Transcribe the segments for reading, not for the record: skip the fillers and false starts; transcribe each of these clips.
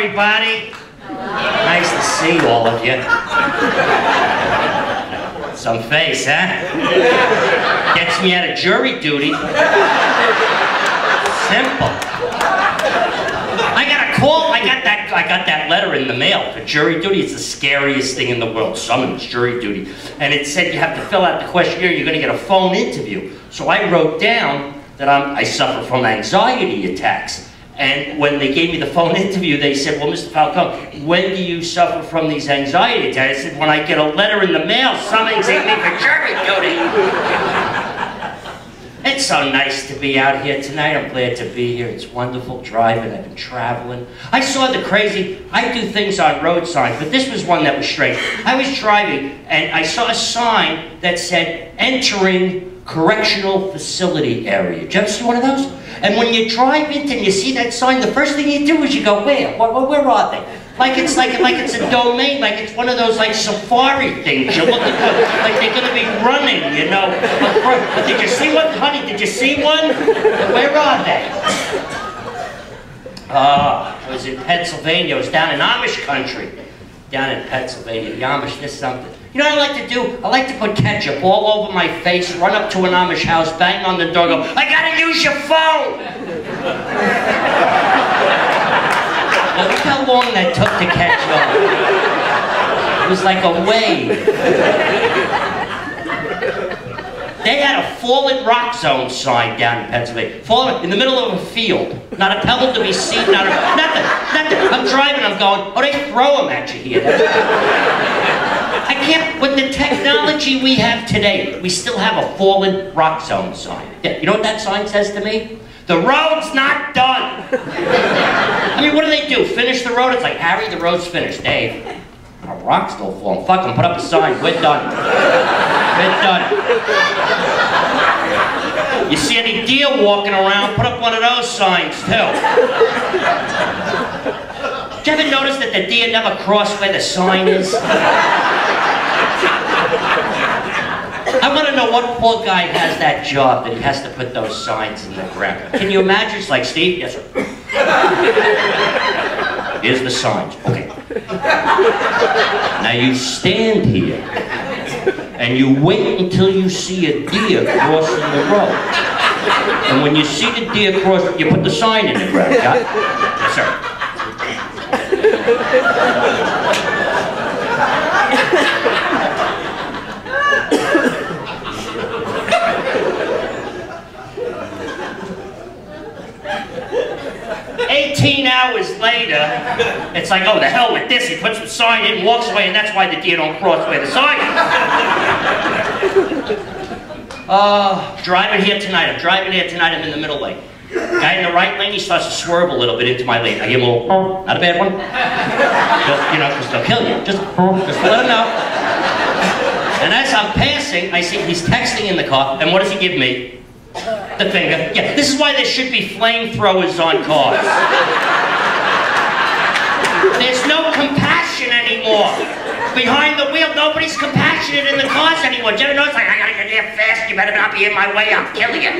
everybody. Nice to see all of you. Some face, huh? Gets me out of jury duty. Simple. I got a call. I got that letter in the mail for jury duty. It's the scariest thing in the world. Summons jury duty, and it said you have to fill out the questionnaire. You're going to get a phone interview. So I wrote down that I suffer from anxiety attacks. And when they gave me the phone interview, they said, well, Mr. Falcone, when do you suffer from these anxiety attacks? I said, when I get a letter in the mail summoning me for jury duty. It's so nice to be out here tonight. I'm glad to be here. It's wonderful driving. I've been traveling. I saw the crazy, I do things on road signs, but this was one that was strange. I was driving and I saw a sign that said, entering correctional facility area. Did you ever see one of those? And when you drive into and you see that sign, the first thing you do is you go, where? Where are they? Like it's a domain, like it's one of those like safari things. You're looking for, like they're gonna be running, you know. But did you see one, honey? Did you see one? Where are they? I was in Pennsylvania. I was down in Amish country. Down in Pennsylvania, the Amish, there's something. You know what I like to do? I like to put ketchup all over my face, run up to an Amish house, bang on the door, go, I gotta use your phone! Well, look how long that took to catch on. It was like a wave. They had a fallen rock zone sign down in Pennsylvania. Fallen in the middle of a field. Not a pebble to be seen, nothing. I'm driving, I'm going, oh, they throw them at you here. I can't, with the technology we have today, we still have a fallen rock zone sign. Yeah, you know what that sign says to me? The road's not done. I mean, what do they do? Finish the road? It's like, Harry, the road's finished. Dave, a rock's still falling. Fuck them, put up a sign. We're done. We're done. You see any deer walking around, put up one of those signs, too. Did you ever notice that the deer never cross where the sign is? I want to know what poor guy has that job that he has to put those signs in the ground. Can you imagine? It's like, Steve, yes, sir. Here's the signs. Okay. Now you stand here and you wait until you see a deer crossing the road. And when you see the deer cross, you put the sign in the ground. Got it? Yes, sir. 18 hours later, it's like, oh, the hell with this. He puts the sign in, walks away, and that's why the deer don't cross where the sign is. Driving here tonight. I'm driving here tonight. I'm in the middle lane. Guy in the right lane, he starts to swerve a little bit into my lane. I give him a little, not a bad one. Just, you know, because they'll kill you. Just let him know. And as I'm passing, I see he's texting in the car, and what does he give me? The finger. Yeah, this is why there should be flamethrowers on cars. There's no compassion anymore. Behind the wheel, nobody's compassionate in the cars anymore. Do you ever notice, like, I gotta get there fast, you better not be in my way, I'll kill you.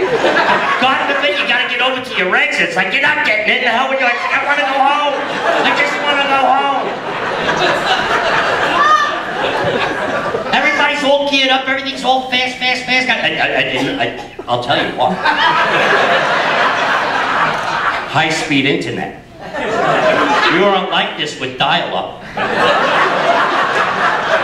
God forbid, you gotta get over to your exit. It's like, you're not getting it, the hell with you? I wanna go home. I just wanna go home. Everybody's all geared up, everything's all fast. I'll tell you what. High-speed internet. You aren't like this with dial-up.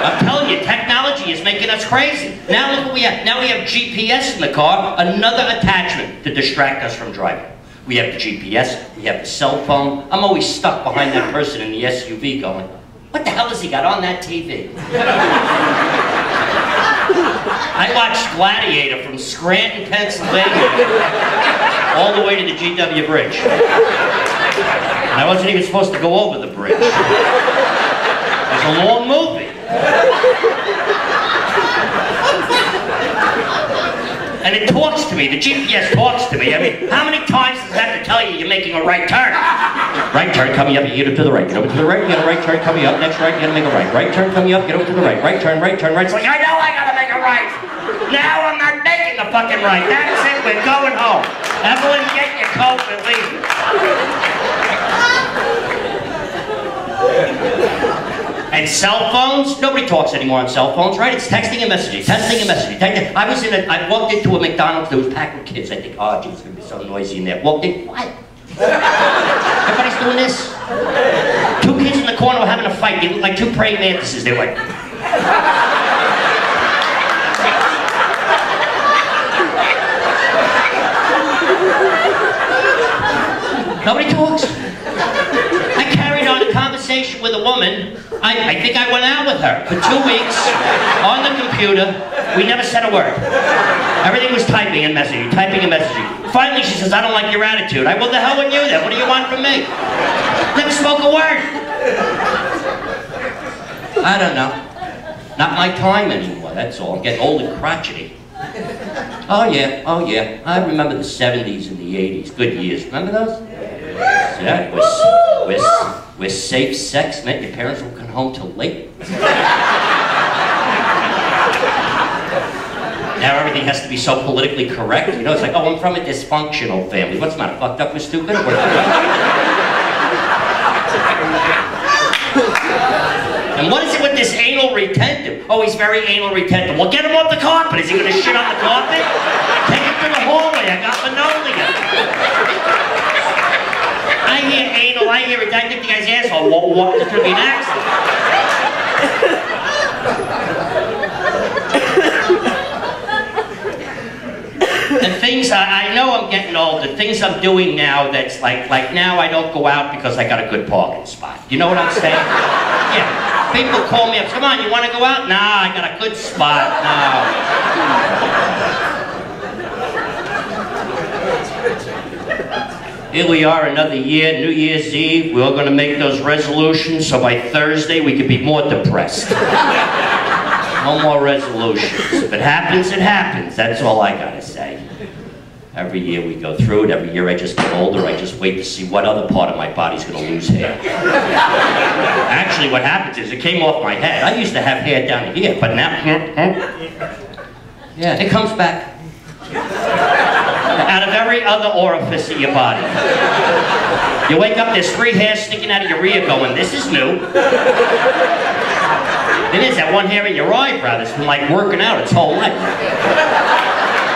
I'm telling you, technology is making us crazy. Now look what we have. Now we have GPS in the car, another attachment to distract us from driving. We have the GPS, we have the cell phone. I'm always stuck behind that person in the SUV going, what the hell has he got on that TV? I watched Gladiator from Scranton, Pennsylvania, all the way to the GW Bridge. And I wasn't even supposed to go over the bridge. It was a long movie. And it talks to me, the GPS talks to me. I mean, how many times does it have to tell you you're making a right turn? Right turn, coming up, you get up to the right. Get over to the right, you get a right turn, coming up. Next right, you gotta make a right. Right turn, coming up, get over to the right. Right turn, right. It's like, I know I gotta make a right. Now I'm not making a fucking right. That's it, we're going home. Evelyn, get your coat and leave. And cell phones, nobody talks anymore on cell phones, right? It's texting and messaging, texting and messaging, texting. I walked into a McDonald's that was packed with kids. I think, oh, geez, it's gonna be so noisy in there. Walked in, what? Everybody's doing this? Two kids in the corner were having a fight. They looked like two praying mantises. They were like... Nobody talks. I carried on a conversation with a woman. I think I went out with her for 2 weeks on the computer. We never said a word. Everything was typing and messaging, typing and messaging. Finally, she says, I don't like your attitude. Well, the hell with you then? What do you want from me? Never spoke a word. I don't know. Not my time anymore, that's all. I'm getting old and crotchety. Oh yeah. I remember the 70s and the 80s. Good years. Remember those? Yeah, where safe sex meant your parents would come home till late. Now everything has to be so politically correct. You know, it's like, oh, I'm from a dysfunctional family. What's not fucked up or stupid? And what is it with this anal retentive? Oh, he's very anal retentive. Well, get him off the carpet. Is he going to shit on the carpet? Take him to the hallway. I got linoleum. I hear anal, I hear it. I think the guy's asshole. What? There's going to be an accident. The things, I know I'm getting old, the things I'm doing now that's like now I don't go out because I got a good parking spot. You know what I'm saying? Yeah. People call me up, come on, you want to go out? Nah, I got a good spot. No. Here we are, another year, New Year's Eve. We're all going to make those resolutions so by Thursday we can be more depressed. No more resolutions. If it happens, it happens. That's all I gotta say. Every year we go through it. Every year I just get older. I just wait to see what other part of my body's gonna lose hair. Actually, what happens is it came off my head. I used to have hair down here, but now, yeah, it comes back. Out of every other orifice of your body. You wake up, there's 3 hairs sticking out of your rear going, this is new. It is that one hair in your eyebrow that's been like working out its whole life.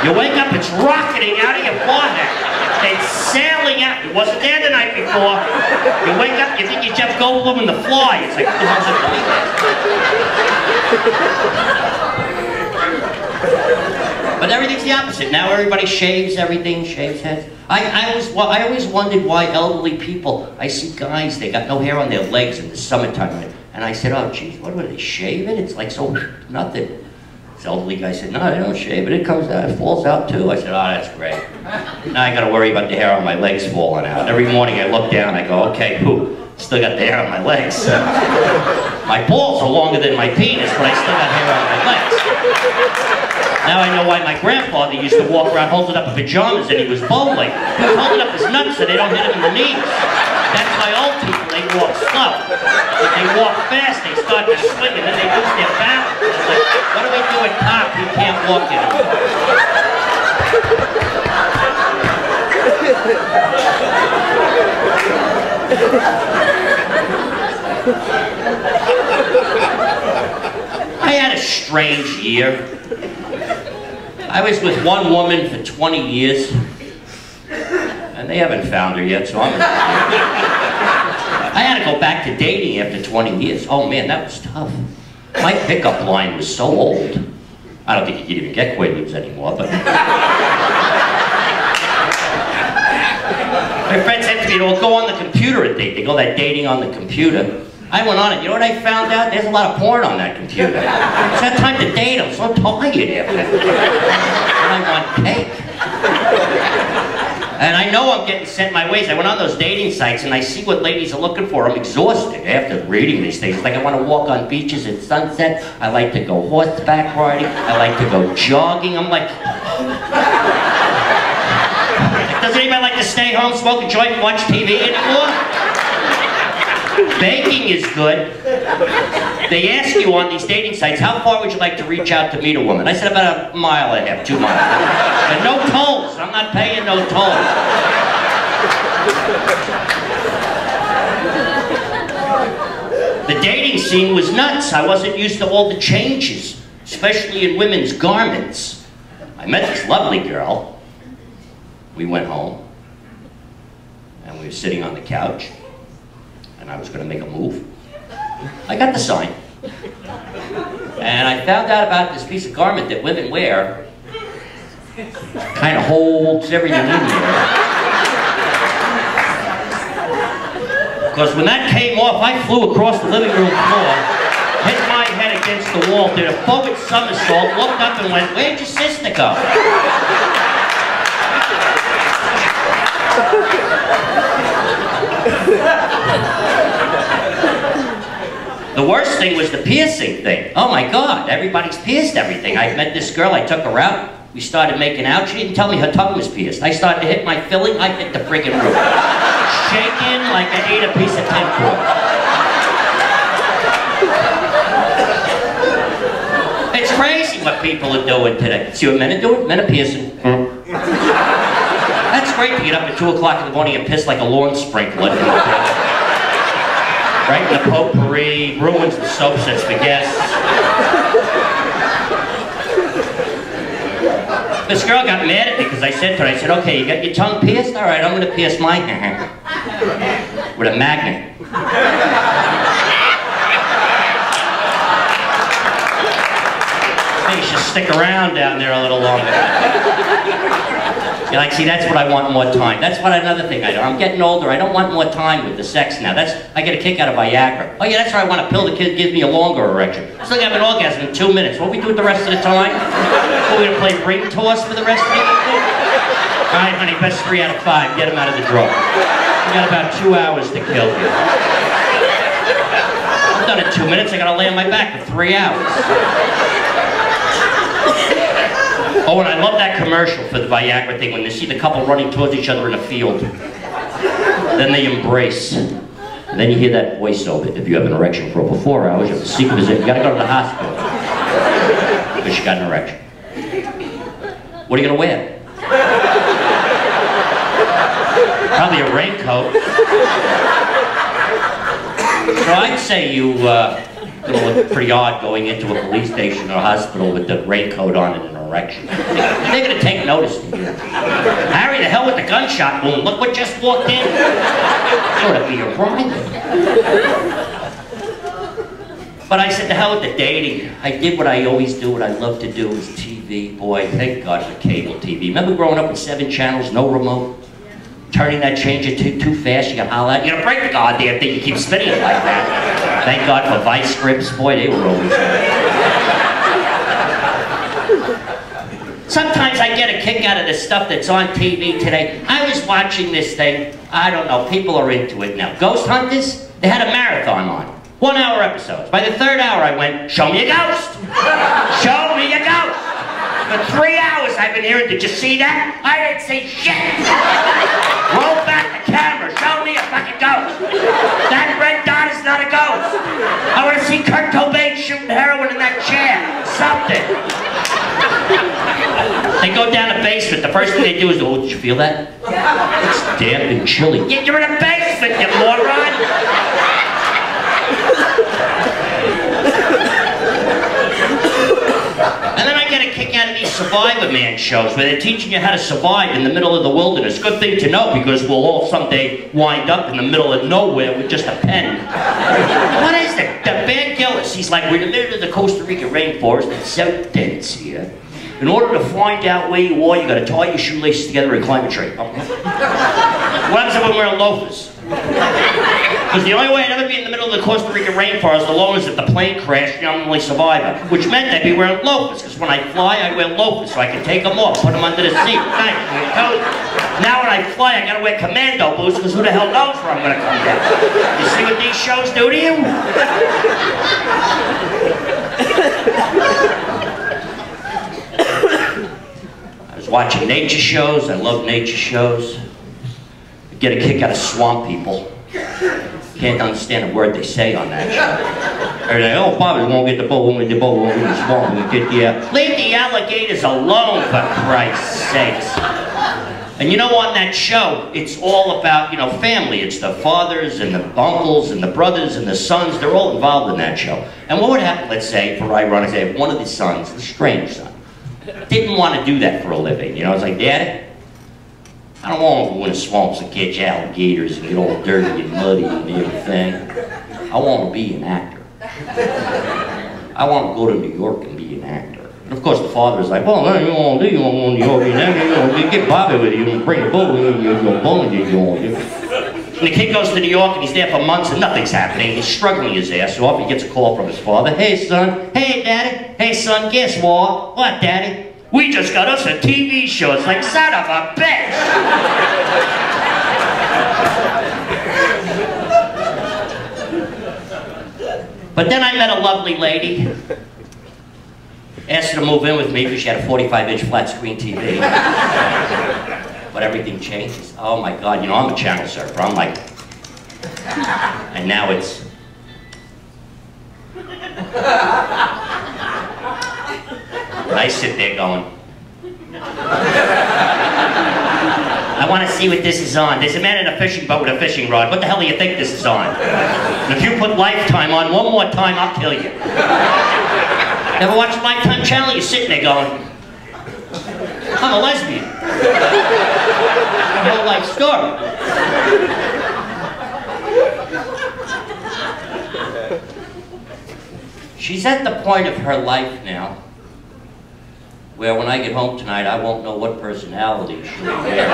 You wake up, it's rocketing out of your forehead. It's sailing out. It wasn't there the night before. You wake up, you think you're Jeff Goldblum in The Fly. It's like, what the hell's it doing? But everything's the opposite. Now everybody shaves everything, shaves heads. I always wondered why elderly people, I see guys, they got no hair on their legs in the summertime. And I said, oh, geez, what are they shaving? It's like so nothing. This elderly guy said, no, they don't shave it. It comes out, it falls out too. I said, oh, that's great. Now I got to worry about the hair on my legs falling out. Every morning I look down, I go, okay, still got the hair on my legs. My balls are longer than my penis, but I still got hair on my legs. Now I know why my grandfather used to walk around holding up his pajamas and he was bowling. He was holding up his nuts so they don't hit him in the knees. That's why old people, they walk slow. If they walk fast, they start to swing and then they lose their balance. It's like, what do we do with cock? He can't walk anymore. I had a strange year. I was with one woman for 20 years, and they haven't found her yet, so I had to go back to dating after 20 years. Oh man, that was tough. My pickup line was so old. I don't think you could even get Quaaludes anymore, but... My friend said to me, well, go on the computer and date. They go that dating on the computer. I went on it. You know what I found out? There's a lot of porn on that computer. It's not time to date. I'm so tired after that. And I want cake. And I know I'm getting set in my ways. I went on those dating sites and I see what ladies are looking for. I'm exhausted after reading these things. It's like I want to walk on beaches at sunset. I like to go horseback riding. I like to go jogging. I'm like... Does anybody like to stay home, smoke a joint, and watch TV anymore? Baking is good. They ask you on these dating sites, how far would you like to reach out to meet a woman? I said about 1.5 miles, 2 miles. And no tolls. I'm not paying no tolls. scene was nuts. I wasn't used to all the changes, especially in women's garments. I met this lovely girl. We went home, and we were sitting on the couch, and I was going to make a move. I got the sign. And I found out about this piece of garment that women wear. Kind of holds everything in there. Because when that came off, I flew across the living room floor, hit my head against the wall, did a forward somersault, looked up and went, "Where'd your sister go?" The worst thing was the piercing thing. Oh my God, everybody's pierced everything. I met this girl, I took her out, we started making out. She didn't tell me her tongue was pierced. I started to hit my filling, I hit the friggin' roof. Shaking like I ate a piece of tinfoil. It's crazy what people are doing today. See what men are doing? Men are piercing. That's great to get up at 2 o'clock in the morning and piss like a lawn sprinkler. Right in the potpourri, ruins the soap sets for guests. This girl got mad at me because I said to her, I said, "Okay, you got your tongue pierced? All right, I'm going to pierce my hand with a magnet." You should stick around down there a little longer. You're like, see, that's what I want more time. That's what another thing I do. I'm getting older. I don't want more time with the sex now. I get a kick out of Viagra. Oh yeah, that's why I want a pill that gives me a longer erection. I still have an orgasm in 2 minutes. What we do with the rest of the time? We're gonna play ring toss for the rest of the evening? All right, honey, best 3 out of 5. Get him out of the drawer. We got about 2 hours to kill you. I'm done in 2 minutes. I gotta lay on my back for 3 hours. Oh, and I love that commercial for the Viagra thing when they see the couple running towards each other in a field. Then they embrace. And then you hear that voiceover. If you have an erection for over 4 hours, you have to seek a visit. You gotta go to the hospital. Because you got an erection. What are you gonna wear? Probably a raincoat. So I'd say you look pretty odd going into a police station or a hospital with the raincoat on and an erection. They're gonna take notice to you. Harry, the hell with the gunshot wound. Look what just walked in. Sort of be a crime. But I said, to hell with the dating. I did what I always do, what I love to do is TV. Boy, thank God for cable TV. Remember growing up with 7 channels, no remote? Turning that changer too fast, you gotta holler at it. You're gonna break the goddamn thing, you keep spinning it like that. Thank God for Vice scripts, boy, they were always good. Sometimes I get a kick out of the stuff that's on TV today. I was watching this thing, I don't know, people are into it now. Ghost Hunters, they had a marathon on. 1-hour episodes. By the 3rd hour I went, "Show me a ghost! Show me a ghost!" For 3 hours I've been hearing, "Did you see that?" I didn't see shit! Roll back the camera, show me a fucking ghost! That red dot is not a ghost! I want to see Kurt Cobain shooting heroin in that chair! Something! They go down the basement, the first thing they do is, "Oh, did you feel that? It's damp and chilly." Yeah, you're in a basement, you moron! And then I get a kick out of these Survivor Man shows where they're teaching you how to survive in the middle of the wilderness. Good thing to know because we'll all someday wind up in the middle of nowhere with just a pen. What is it? The Bear Gillis, he's like, "We're in the middle of the Costa Rica rainforest. It's so dense here. In order to find out where you are, you gotta tie your shoelaces together and climb a tree." What happens if I'm wearing loafers? Because the only way I'd ever be in the middle of the Costa Rica rainforest alone is if the plane crashed and I'm the only survivor. Which meant I'd be wearing loafers, because when I fly, I wear loafers so I can take them off, put them under the seat. Nice. Now when I fly, I gotta wear commando boots, because who the hell knows where I'm gonna come down? You see what these shows do to you? I was watching nature shows. I love nature shows. I get a kick out of swamp people. Can't understand a word they say on that show. They're like, "Oh, Bobby, we won't get the boat, we won't get the boat, we won't get the swamp, we get the..." Leave the alligators alone, for Christ's sakes. And you know, on that show, it's all about, you know, family. It's the fathers and the uncles and the brothers and the sons. They're all involved in that show. And what would happen, let's say, for ironic sake, one of the sons, the strange son, didn't want to do that for a living. You know, it's like, Daddy, I don't want to go in the swamps and catch alligators and get all dirty and muddy and everything. I want to be an actor. I want to go to New York and be an actor. And of course the father is like, well, what do you want to do? You want to go to New York and be an actor? You get Bobby with you and bring a bull with you and and the kid goes to New York and he's there for months and nothing's happening. He's struggling his ass off. He gets a call from his father. Hey, son. Hey, Daddy. Hey, son, guess what? What, Daddy? We just got us a TV show. It's like, son of a bitch. But then I met a lovely lady. Asked her to move in with me because she had a 45-inch flat screen TV. But everything changes. Oh my God, you know, I'm a channel surfer. I'm like, and now it's, and I sit there going, I want to see what this is on. There's a man in a fishing boat with a fishing rod. What the hell do you think this is on? And if you put Lifetime on one more time, I'll kill you. Never watched Lifetime Channel? You're sitting there going, I'm a lesbian. My whole life story. She's at the point of her life now where when I get home tonight, I won't know what personality she'll be wearing.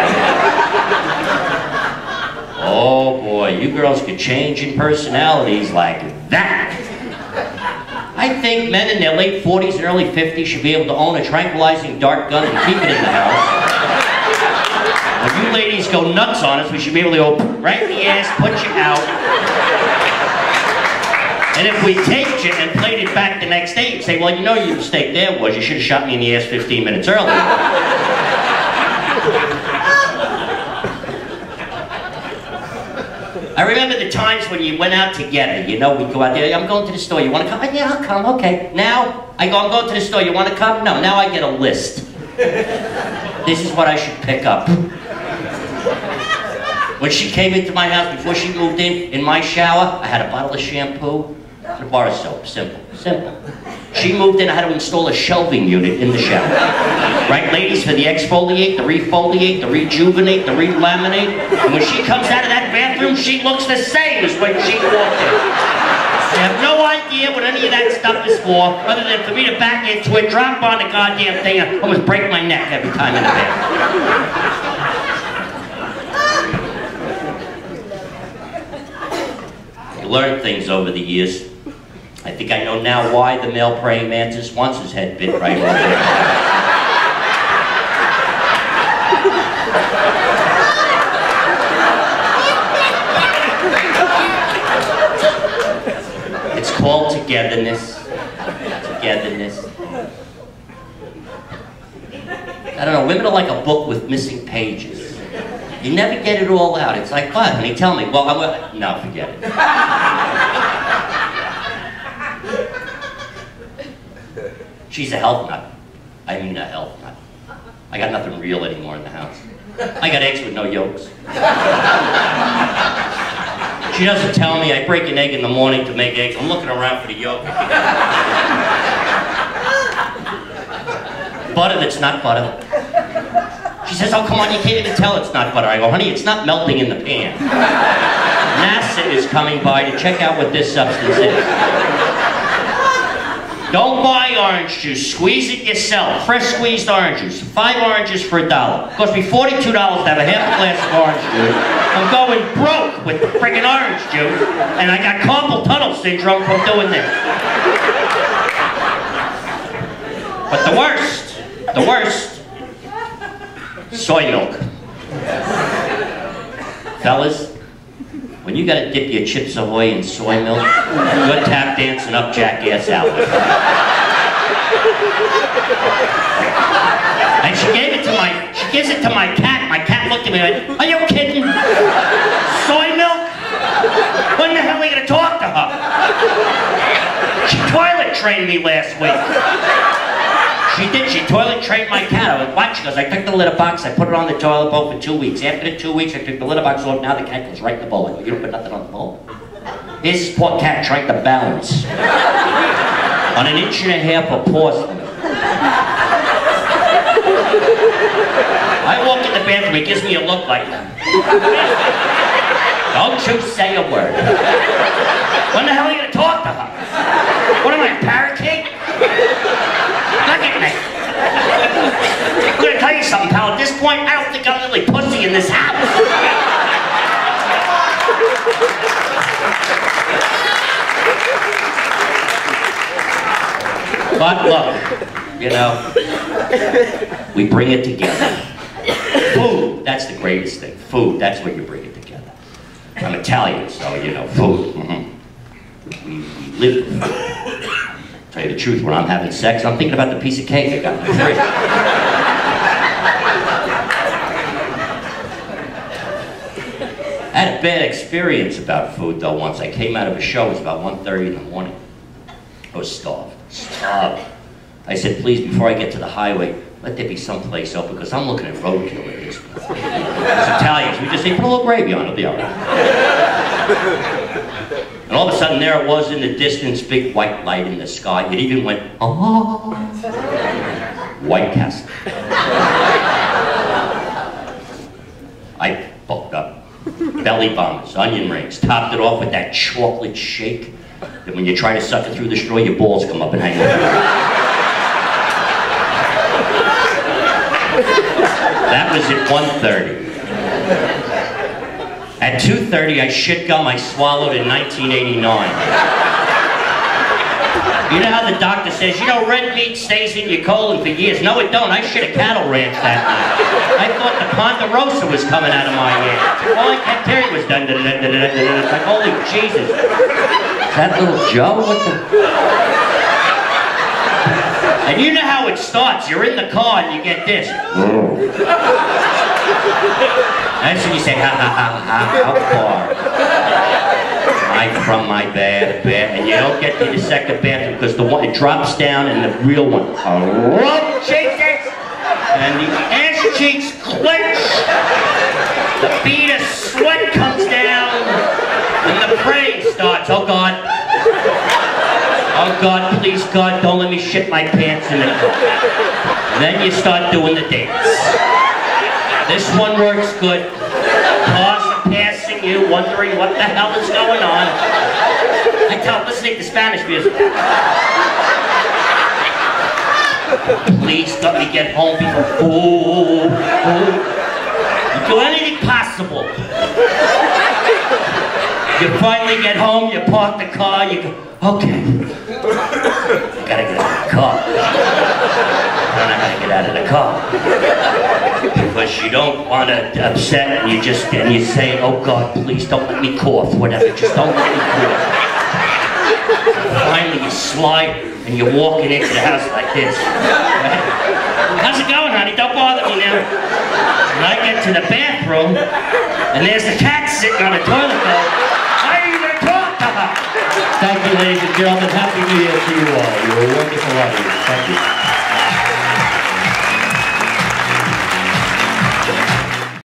Oh boy, you girls could change in personalities like that. I think men in their late 40s and early 50s should be able to own a tranquilizing dart gun and keep it in the house. When you ladies go nuts on us, we should be able to go right in the ass, put you out. And if we taped you and played it back the next day, you'd say, well, you know your mistake there was you should have shot me in the ass 15 minutes earlier. I remember the times when you went out together, you know, we'd go out there, I'm going to the store, you want to come? Oh, yeah, I'll come, okay. Now, I go, I'm going to the store, you want to come? No, now I get a list. This is what I should pick up. When she came into my house, before she moved in my shower, I had a bottle of shampoo and a bar of soap, simple, simple. She moved in, I had to install a shelving unit in the shower. Right, ladies, for the exfoliate, the refoliate, the rejuvenate, the relaminate. And when she comes out of that bathroom, she looks the same as when she walked in. I have no idea what any of that stuff is for, other than for me to back into it, drop on the goddamn thing, and almost break my neck every time in the bathroom. You learn things over the years. I think I know now why the male praying mantis wants his head bit right over there. It's called togetherness. Togetherness. I don't know, women are like a book with missing pages. You never get it all out. It's like, what, honey, tell me. Well, no, forget it. She's a health nut. I mean a health nut. I got nothing real anymore in the house. I got eggs with no yolks. She doesn't tell me. I break an egg in the morning to make eggs. I'm looking around for the yolk. Butter that's not butter. She says, oh, come on, you can't even tell it's not butter. I go, honey, it's not melting in the pan. NASA is coming by to check out what this substance is. Don't buy orange juice, squeeze it yourself. Fresh squeezed orange juice, 5 oranges for $1. Cost me $42 to have a half a glass of orange juice. I'm going broke with friggin' orange juice, and I got carpal tunnel syndrome from doing this. But the worst, soy milk. Fellas, when you gotta dip your Chips Ahoy in soy milk, you're tap dancing up Jackass Alley. And she gives it to my cat. My cat looked at me and went, are you kidding? Soy milk? When the hell are we gonna talk to her? She toilet trained me last week. She She did. She toilet trained my cat. I was watching. She goes, I took the litter box, I put it on the toilet bowl for 2 weeks. After the 2 weeks, I took the litter box off. Now the cat goes right in the bowl. I go, you don't put nothing on the bowl? Here's this poor cat trying to balance on an 1.5 inch of porcelain. I walk in the bathroom, he gives me a look like that. Don't you say a word. When the hell are you gonna talk to her? What am I, a parakeet? Look at me. I'm gonna tell you something, pal. At this point, I don't think I'm the only pussy in this house. But look, you know, we bring it together. Food, that's the greatest thing. Food, that's where you bring it together. I'm Italian, so, you know, food. We live with food. Tell you the truth, when I'm having sex, I'm thinking about the piece of cake I got in the fridge. I had a bad experience about food, though, once. I came out of a show, it was about 1:30 in the morning. I was starved. I said, please, before I get to the highway, let there be someplace open, because I'm looking at roadkill at this point. As Italians, we just say, put a little gravy on, it'll be all right. And all of a sudden, there it was in the distance, big white light in the sky. It even went, oh. White Castle. I bulked up. Belly bombers, onion rings, topped it off with that chocolate shake that when you try to suck it through the straw, your balls come up and hang over. That was at 1:30. At 2:30, I shit gum I swallowed in 1989. You know how the doctor says, you know, red meat stays in your colon for years. No, it don't. I shit a cattle ranch that night. I thought the Ponderosa was coming out of my ear. All I kept hearing was dun dun dun dun dun dun. It's like, holy Jesus. Is that little Joe? What the? And you know how it starts. You're in the car and you get this. That's when you say, ha ha ha ha, how far? From my bed, and you don't get to the second bathroom because the one, it drops down and the real one, oh, Jesus! And the ass cheeks clench, the bead of sweat comes down, and the praying starts. Oh God, oh God, please God, don't let me shit my pants in the car. And then you start doing the dance. This one works good. Cars are passing you, wondering what the hell is going on. I tell them, listening to Spanish music. Please let me get home before. You do anything possible. You finally get home, you park the car, you go, okay. I gotta get out of the car. Then I gotta get out of the car. Because you don't want to upset, and you say, oh God, please don't let me cough, whatever, just don't let me cough. Finally you slide, and you're walking into the house like this. How's it going, honey? Don't bother me now. And I get to the bathroom, and there's the cat sitting on the toilet bowl. How are you going to talk to her? Thank you, ladies and gentlemen. Happy New Year to you all. You're a wonderful audience. Thank you.